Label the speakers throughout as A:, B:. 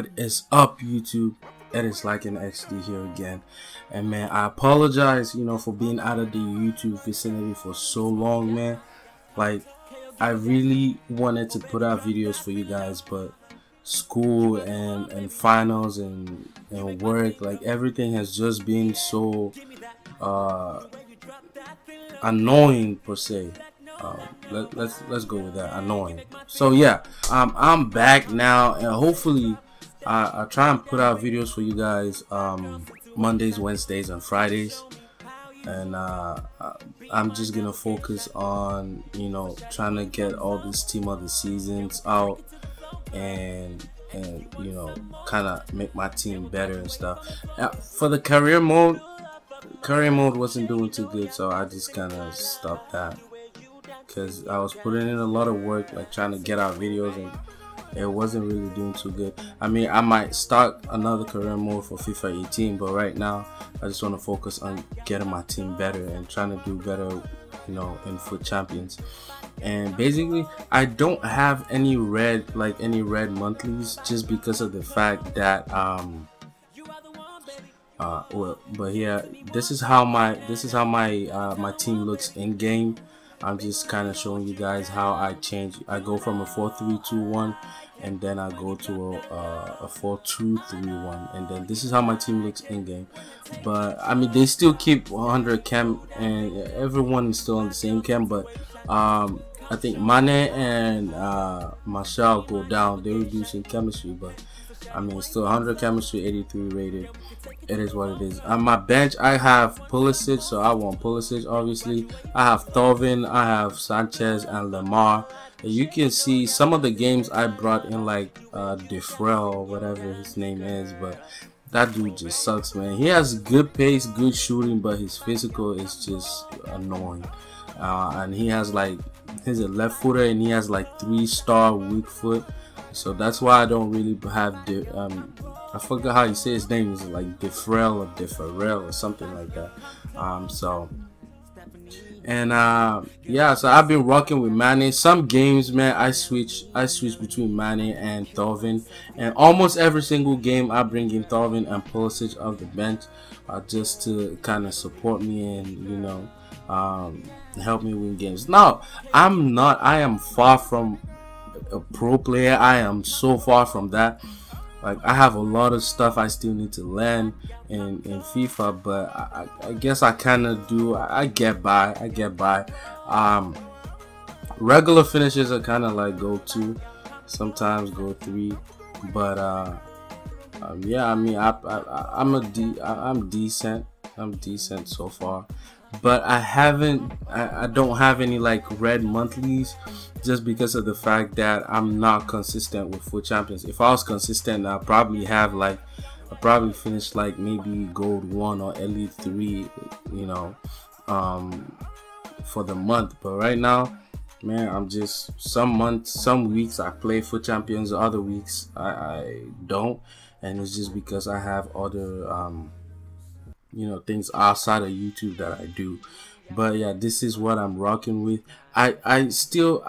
A: What is up, YouTube? It is LyKhAnXD here again, and man, I apologize, for being out of the YouTube vicinity for so long, man. Like, I really wanted to put out videos for you guys, but school and finals and work, like everything has just been so annoying per se. Let's go with that, annoying. So yeah, I'm back now, and hopefully I try and put out videos for you guys Mondays, Wednesdays, and Fridays. And I'm just gonna focus on trying to get all these team of the seasons out and kind of make my team better and stuff. For the career mode wasn't doing too good, so I just kind of stopped that because I was putting in a lot of work, like trying to get out videos, and it wasn't really doing too good. I mean, I might start another career mode for FIFA 18, but right now I just want to focus on getting my team better and trying to do better, in Foot Champions. And basically, I don't have any red monthlies, just because of the fact that but yeah, this is how my my team looks in game. I'm just kind of showing you guys how I change. I go from a 4-3-2-1, and then I go to a 4-2-3-1, and then this is how my team looks in game. But I mean, they still keep 100 chem, and everyone is still on the same chem. But I think Mane and Martial go down. They're reducing chemistry, but I mean, still 100 chemistry, 83 rated. It is what it is. On my bench, I have Pulisic, so I want Pulisic, obviously. I have Thauvin, I have Sanchez, and Lamar. And you can see some of the games I brought in, like Defrel, or whatever his name is, but that dude just sucks, man. He has good pace, good shooting, but his physical is just annoying. And he has he's a left footer, and he has like 3-star weak foot. So that's why I don't really have I forgot how you say his name. Is like Defrel or Deferrell or something like that. Yeah, so I've been rocking with Mane. Some games, man, I switch between Mane and Thauvin, and almost every single game I bring in Thauvin and Pulisic off the bench, just to kind of support me and help me win games. Now, I am far from a pro player. I am so far from that. Like, I have a lot of stuff I still need to learn in FIFA, but I guess I kind of do. I get by. Regular finishes are kind of like go 2, sometimes go 3, but yeah, I mean, I'm decent. I'm decent so far, but I don't have any like red monthlies, just because of the fact that I'm not consistent with Foot Champions. If I was consistent, I'd probably finish like maybe Gold 1 or Elite 3, for the month. But right now, man, I'm just some weeks I play Foot Champions, other weeks I don't, and it's just because I have other things outside of YouTube that I do. But yeah, this is what I'm rocking with. I still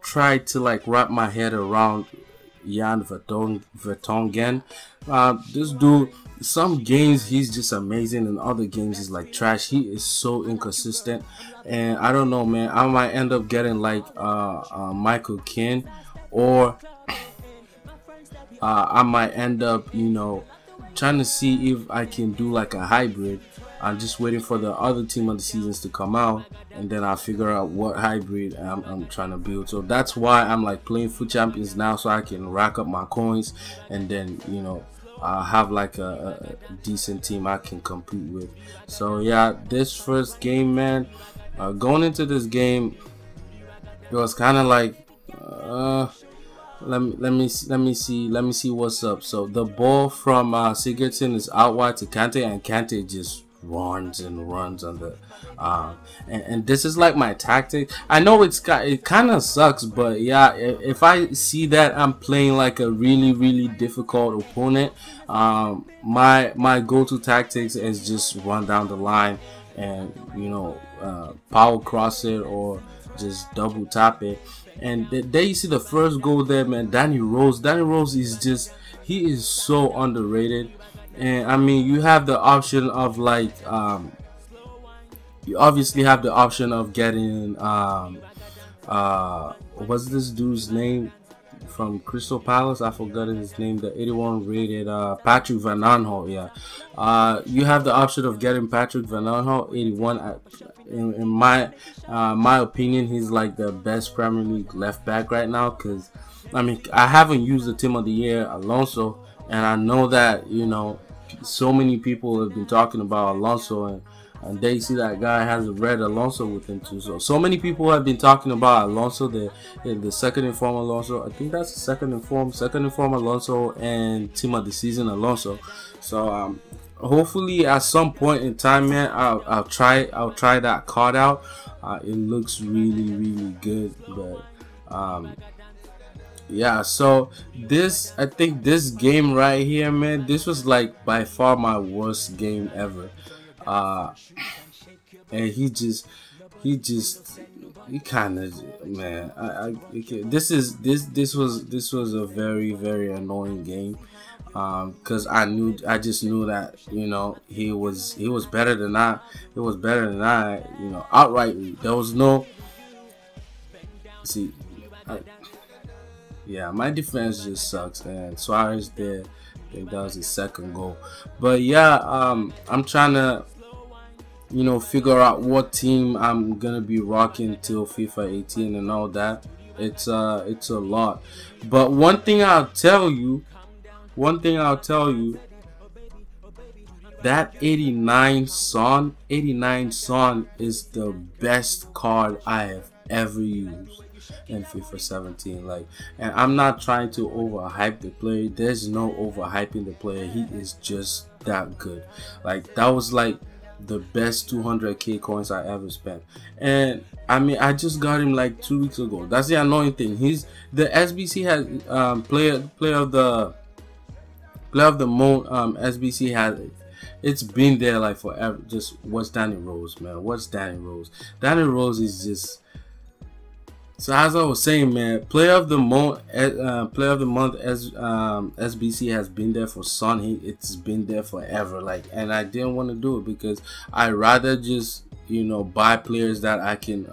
A: try to like wrap my head around Jan Vertonghen. This dude, some games he's just amazing, and other games he's like trash. He is so inconsistent, and I don't know, man. I might end up getting like Michael Keane, or I might end up trying to see if I can do like a hybrid. I'm just waiting for the other team of the seasons to come out, and then I'll figure out what hybrid I'm trying to build. So that's why I'm like playing Foot Champions now, so I can rack up my coins, and then have like a decent team I can compete with. So yeah, this first game, man, going into this game, it was kind of like let me see what's up. So the ball from Sigurdsson is out wide to Kante, and Kante just runs on the and this is like my tactic. I know it kind of sucks, but yeah, if I see that I'm playing like a really difficult opponent, my go-to tactics is just run down the line and power cross it or just double tap it. And there you see the first goal there, man. Danny Rose is just, he is so underrated. And I mean, you have the option of like you obviously have the option of getting what's this dude's name from Crystal Palace? I forgot his name. The 81 rated Patrick Van Aanholt. Yeah, you have the option of getting Patrick Van Aanholt 81. In my opinion, he's like the best Premier League left back right now. Cause I mean, I haven't used the Team of the Year Alonso, and I know that, you know, so many people have been talking about Alonso, and they see that guy has a red Alonso with him too. So many people have been talking about Alonso, the second inform Alonso. I think that's the second inform Alonso and team of the season Alonso. So hopefully at some point in time, man, I'll try that card out. It looks really good, but yeah. So I think this game right here, man, this was like by far my worst game ever. And he kind of, man, this was a very annoying game, because I just knew that, you know, he was better than I, you know, outrightly. There was no, see, yeah, my defense just sucks, and Suarez there, I think that was his second goal. But yeah, I'm trying to, you know, figure out what team I'm gonna be rocking till FIFA 18 and all that. It's a lot. But one thing I'll tell you, that 89 Son is the best card I have ever used in FIFA 17. Like, and I'm not trying to overhype the player. There's no overhyping the player. He is just that good. Like, that was like the best 200k coins I ever spent. And I mean, I just got him like 2 weeks ago. That's the annoying thing. He's the SBC has player of the month. SBC has it. It's been there like forever. Just what's Danny Rose, man? What's Danny Rose? Danny Rose is just. So as I was saying, man, player of the month as SBC has been there for Son. It's been there forever. Like, and I didn't want to do it because I rather just, you know, buy players that I can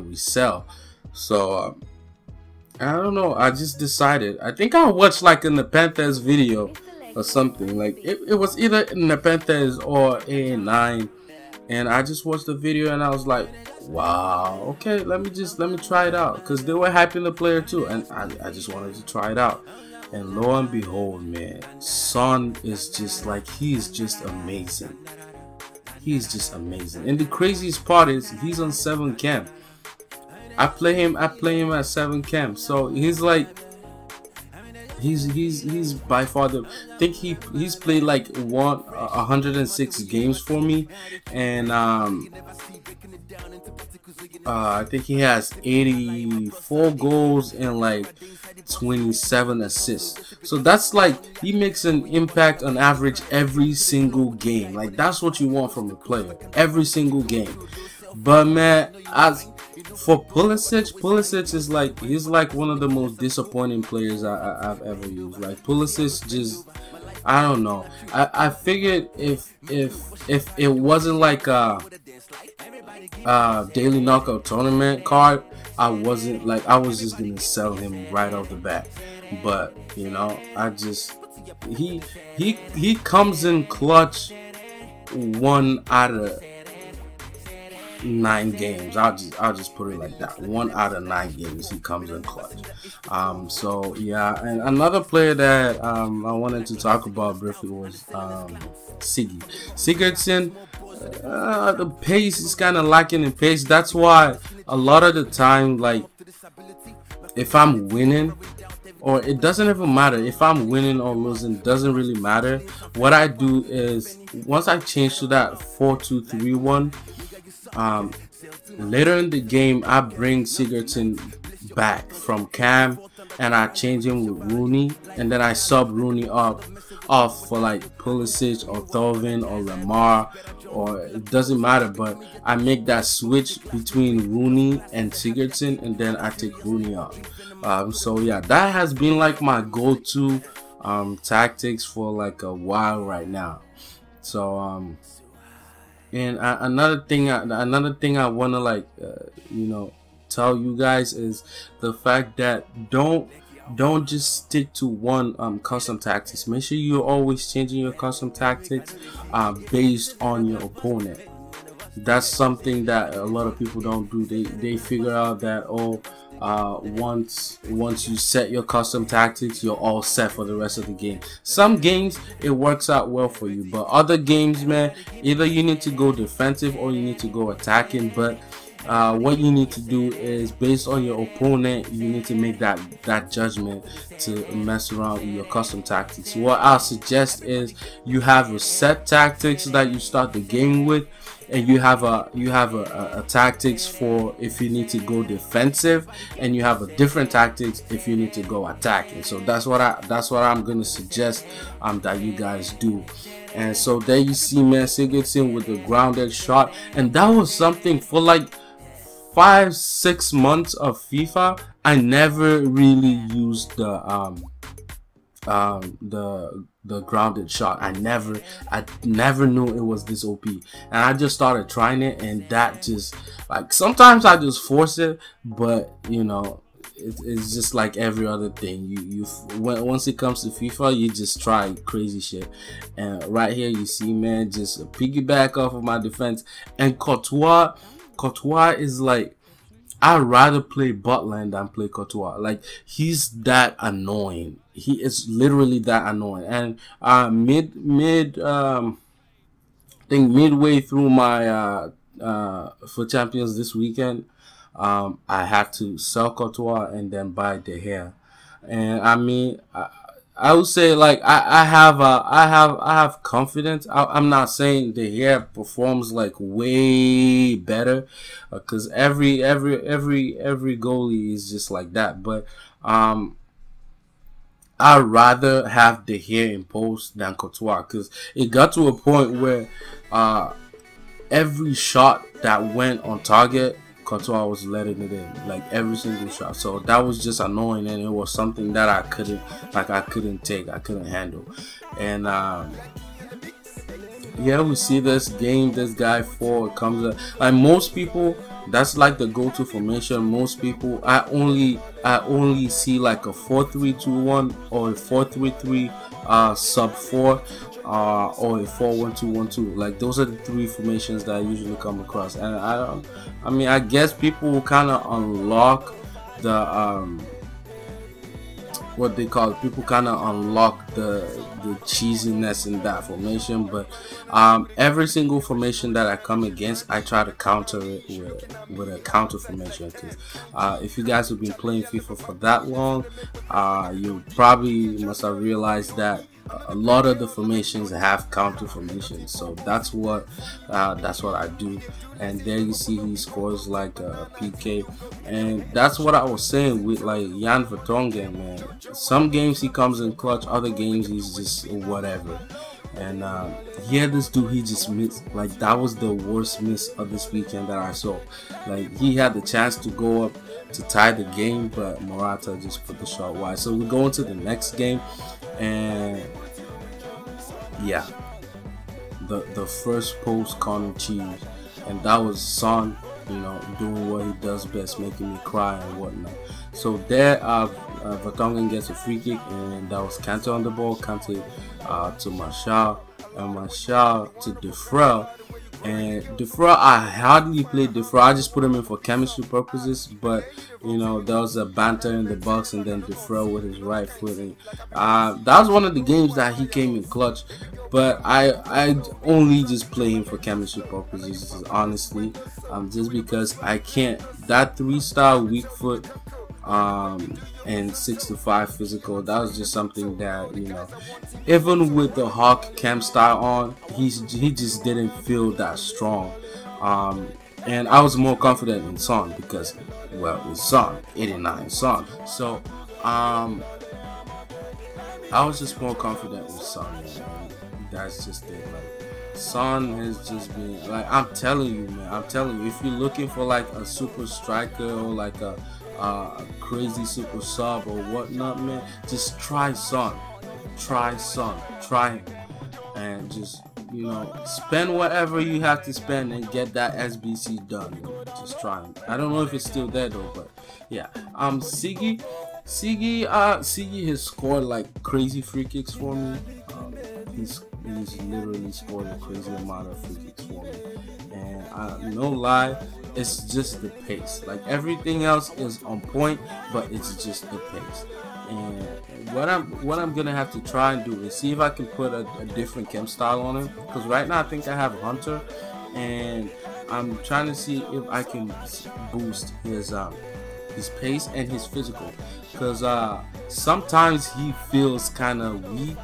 A: resell. So I don't know. I just decided. I think I watched like in the Panthers video or something. Like it was either in the Panthers or A9, and I just watched the video and I was like, wow, okay, let me try it out, because they were hyping the player too, and I just wanted to try it out. And lo and behold, man, Son is just like, he's just amazing. He's just amazing. And the craziest part is he's on 7 cam. I play him at 7 cam. So he's like, he's by far the, I think he's played like 106 games for me, and I think he has 84 goals and like 27 assists. So that's like, he makes an impact on average every single game. Like, that's what you want from a player, every single game. But man, as for Pulisic is like, he's like one of the most disappointing players I've ever used. Like, Pulisic just, I don't know. I figured if it wasn't like a daily knockout tournament card, I was just gonna sell him right off the bat. But you know, I just, he comes in clutch 1 out of 9 games. I'll just put it like that. 1 out of 9 games he comes in clutch. So yeah, and another player that I wanted to talk about briefly was Sigurdsson. The pace is kind of lacking in pace. That's why a lot of the time, like, if I'm winning, or it doesn't even matter if I'm winning or losing, doesn't really matter. What I do is, once I change to that 4-2-3-1, later in the game I bring Sigurdsson back from cam and I change him with Rooney, and then I sub Rooney off for like Pulisic or Thauvin or Lamar, or it doesn't matter, but I make that switch between Rooney and Sigurdsson, and then I take Rooney off. So yeah, that has been like my go-to tactics for like a while right now. So and another thing I want to like tell you guys is the fact that don't just stick to one custom tactics. Make sure you're always changing your custom tactics based on your opponent. That's something that a lot of people don't do. They figure out that once you set your custom tactics, you're all set for the rest of the game. Some games it works out well for you, but other games, man, either you need to go defensive or you need to go attacking. But what you need to do is, based on your opponent, you need to make that judgment to mess around with your custom tactics. What I suggest is you have your set tactics that you start the game with, and you have a tactics for if you need to go defensive, and you have a different tactics if you need to go attacking. So that's what I'm gonna suggest that you guys do. And so there you see, man, Sigurdsson with the grounded shot, and that was something for like 5-6 months of FIFA. I never really used the grounded shot. I never knew it was this OP, and I just started trying it, and that just, like, sometimes I just force it, but you know, it's just like every other thing. Once it comes to FIFA, you just try crazy shit. And right here you see, man, just piggyback off of my defense. And Courtois is like, I'd rather play Butland than play Courtois. Like, he's that annoying. He is literally that annoying. And I think midway through my for Champions this weekend, I had to sell Courtois and then buy De Gea. And I mean, I would say, like, I have confidence. I'm not saying De Gea performs like way better, because every goalie is just like that. But I'd rather have De Gea in post than Courtois, because it got to a point where every shot that went on target, Courtois was letting it in, like every single shot. So that was just annoying, and it was something that I couldn't take, I couldn't handle. And yeah, we see this guy forward comes up. Like, most people, that's like the go-to formation. Most people, I only see like a 4-3-2-1 or a 4-3-3 sub 4, or a 4-1-2-1-2. Like, those are the three formations that I usually come across. And I mean, I guess people will kind of unlock the what they call it. People kind of unlock the cheesiness in that formation. But every single formation that I come against, I try to counter it with a counter formation. Because if you guys have been playing FIFA for that long, you probably must have realized that a lot of the formations have counter formations. So that's what I do. And there you see he scores like a PK. And that's what I was saying with like Jan Vertonghen, man. Some games he comes in clutch, other games he's just whatever. And yeah, this dude, he just missed. Like, that was the worst miss of this weekend that I saw. Like, he had the chance to go up to tie the game, but Morata just put the shot wide. So we go into the next game, and yeah, the first post corner cheese, and that was Son, you know, doing what he does best, making me cry and whatnot. So there, Vertonghen gets a free kick, and that was Kante on the ball. Kante to Martial, and Martial to Defrel. And Defrel, I hardly played Defrel. I just put him in for chemistry purposes. But you know, there was a banter in the box, and then Defrel with his right foot. And that was one of the games that he came in clutch. But I only just play him for chemistry purposes, honestly. Just because I can't. That 3-star weak foot and 6'5" physical, that was just something that, you know, even with the Hawk cam style on, he just didn't feel that strong. And I was more confident in Son because, well, it's Son, 89 Son. So I was just more confident with Son, man. That's just it. Like, Son has just been, like, I'm telling you, man, I'm telling you, if you're looking for like a super striker or like a crazy super sub or whatnot, man, just try Son. try son, try him, and just, you know, spend whatever you have to spend and get that SBC done. Just try him. I don't know if it's still there though, but yeah. Siggy has scored like crazy free kicks for me. He's literally scored a crazy amount of free kicks for me, and no lie, it's just the pace. Like everything else is on point, but it's just the pace. And what I'm gonna have to try and do is see if I can put a different chem style on him, because right now I think I have Hunter, and I'm trying to see if I can boost his pace and his physical, because sometimes he feels kind of weak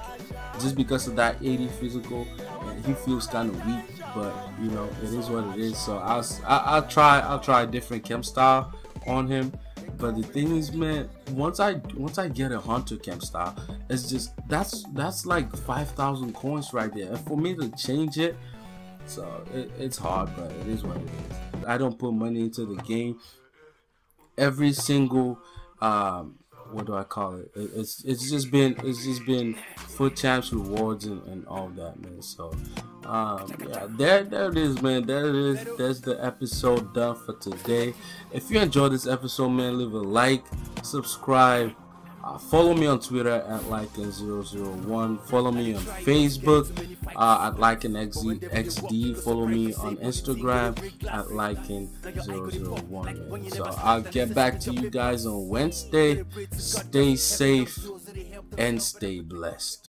A: just because of that 80 physical, and he feels kind of weak, but you know, it is what it is. So I'll try a different chem style on him. But the thing is, man, once I get a Hunter chem style, it's just that's like 5,000 coins right there, and for me to change it, so it's hard, but it is what it is. I don't put money into the game. Every single what do I call it? It's just been foot champs rewards and all that, man. So yeah, there it is, man. There it is. That's the episode done for today. If you enjoyed this episode, man, leave a like, subscribe. Follow me on Twitter at LyKhAnXD001. Follow me on Facebook at LyKhAnXD. Follow me on Instagram at LyKhAnXD001. So I'll get back to you guys on Wednesday. Stay safe and stay blessed.